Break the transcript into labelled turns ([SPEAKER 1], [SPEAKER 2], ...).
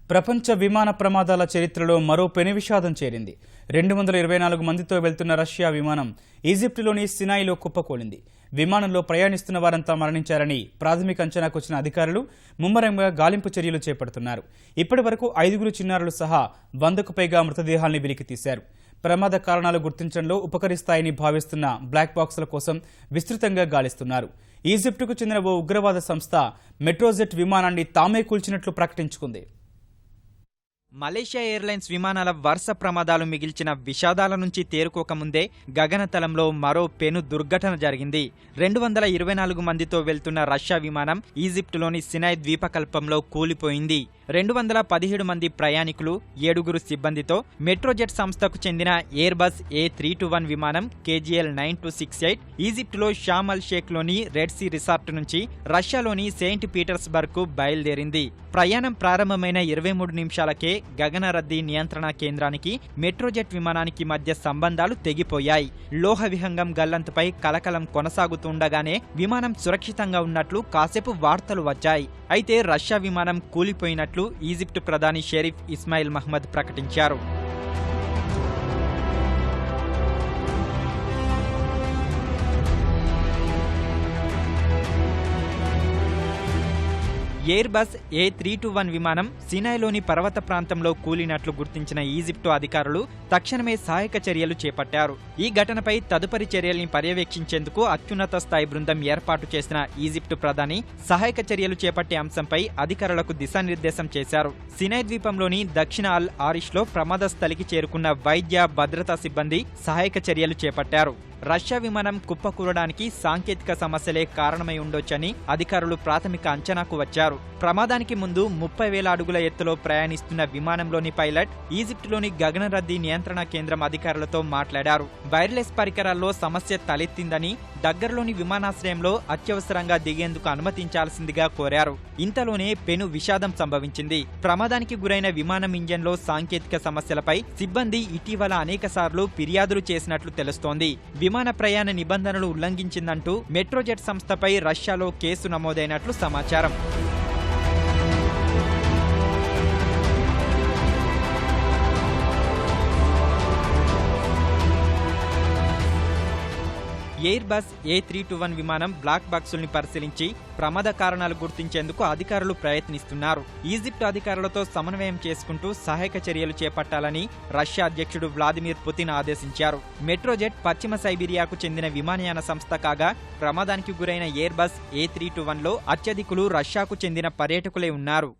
[SPEAKER 1] ప్రపంచ విమాన ప్రమాదాల చరిత్రలో మరో పెను విషాదం చేరింది. 224 మందితో వెళ్తున్న రష్యా విమానం ఈజిప్టులోని సినాయిలో కుప్పకూలింది. విమానంలో ప్రయాణిస్తున్న వారంతా మరణించారని ప్రాథమిక అంచనాకు వచ్చిన అధికారులు ముమ్మరంగా గాలింపు చర్యలు చేపడుతున్నారు. ఇప్పటి వరకు 5 చిన్నారులు సహా 100కు పైగా మృతదేహాల్ని వెలికితీశారు. ప్రమాద కారణాలు గుర్తించడంలో ఉపకరిస్తాయని భావిస్తున్న బ్లాక్ బాక్సుల కోసం విస్తృతంగా గాలిస్తున్నారు. ఈజిప్టుకు చెందిన ఓ ఉగ్రవాద సంస్థ మెట్రోజెట్ విమానాన్ని తామే కూల్చినట్లు ప్రకటించుకుంది.
[SPEAKER 2] మలేషియా ఎయిర్లైన్స్ విమానాల వరుస ప్రమాదాలు మిగిల్చిన విషాదాల నుంచి తేరుకోకముందే గగనతలంలో మరో పెను దుర్ఘటన జరిగింది. 224 మందితో వెళ్తున్న రష్యా విమానం ఈజిప్టులోని సినాయ్ ద్వీపకల్పంలో కూలిపోయింది. 217 మంది ప్రయాణికులు, 7 సిబ్బందితో మెట్రోజెట్ సంస్థకు చెందిన ఎయిర్బస్ A321 విమానం KGL 9268 ఈజిప్టులో షామ్ అల్ షేఖ్లోని రెడ్ సీ రిసార్ట్ నుంచి రష్యాలోని సెయింట్ పీటర్స్బర్గ్ కు బయలుదేరింది. ప్రయాణం ప్రారంభమైన 23 నిమిషాలకే గగన రద్దీ నియంత్రణ కేంద్రానికి మెట్రోజెట్ విమానానికి మధ్య సంబంధాలు తెగిపోయాయి. లోహ విహంగం గల్లంతుపై కలకలం కొనసాగుతుండగానే విమానం సురక్షితంగా ఉన్నట్లు కాసేపు వార్తలు వచ్చాయి. అయితే రష్యా విమానం కూలిపోయినట్లు ఈజిప్టు ప్రధాని షరీఫ్ ఇస్మాయిల్ మహ్మద్ ప్రకటించారు. ఎయిర్బస్ A321 విమానం సినాయ్లోని పర్వత ప్రాంతంలో కూలినట్లు గుర్తించిన ఈజిప్టు అధికారులు తక్షణమే సహాయక చర్యలు చేపట్టారు. ఈ ఘటనపై తదుపరి చర్యల్ని పర్యవేక్షించేందుకు అత్యున్నత స్థాయి బృందం ఏర్పాటు చేసిన ఈజిప్టు ప్రధాని సహాయక చర్యలు చేపట్టే అంశంపై అధికారులకు దిశానిర్దేశం చేశారు. సినాయ్ ద్వీపంలోని దక్షిణ అల్ ఆరిష్లో ప్రమాద స్థలికి చేరుకున్న వైద్య భద్రతా సిబ్బంది సహాయక చర్యలు చేపట్టారు. రష్యా విమానం కుప్పకూలడానికి సాంకేతిక సమస్యలే కారణమై ఉండొచ్చని అధికారులు ప్రాథమిక అంచనాకు వచ్చారు. ప్రమాదానికి ముందు 30,000 అడుగుల ఎత్తులో ప్రయాణిస్తున్న విమానంలోని పైలట్ ఈజిప్టులోని గగన రద్దీ నియంత్రణ కేంద్రం అధికారులతో మాట్లాడారు. వైర్లెస్ పరికరాల్లో సమస్య తలెత్తిందని, దగ్గరలోని విమానాశ్రయంలో అత్యవసరంగా దిగేందుకు అనుమతించాల్సిందిగా కోరారు. ఇంతలోనే పెను విషాదం సంభవించింది. ప్రమాదానికి గురైన విమానం ఇంజన్లో సాంకేతిక సమస్యలపై సిబ్బంది ఇటీవల అనేకసార్లు ఫిర్యాదులు చేసినట్లు తెలుస్తోంది. విమాన ప్రయాణ నిబంధనలు ఉల్లంఘించిందంటూ మెట్రోజెట్ సంస్థపై రష్యాలో కేసు నమోదైనట్లు సమాచారం. ఎయిర్బస్ A321 విమానం బ్లాక్ బాక్సుల్ని పరిశీలించి ప్రమాద కారణాలు గుర్తించేందుకు అధికారులు ప్రయత్నిస్తున్నారు. ఈజిప్ట్ అధికారులతో సమన్వయం చేసుకుంటూ సహాయక చర్యలు చేపట్టాలని రష్యా అధ్యక్షుడు వ్లాదిమిర్ పుతిన్ ఆదేశించారు. మెట్రోజెట్ పశ్చిమ సైబీరియాకు చెందిన విమానయాన సంస్థ కాగా ప్రమాదానికి గురైన ఎయిర్బస్ A321లో అత్యధికులు రష్యాకు చెందిన పర్యాటకులే ఉన్నారు.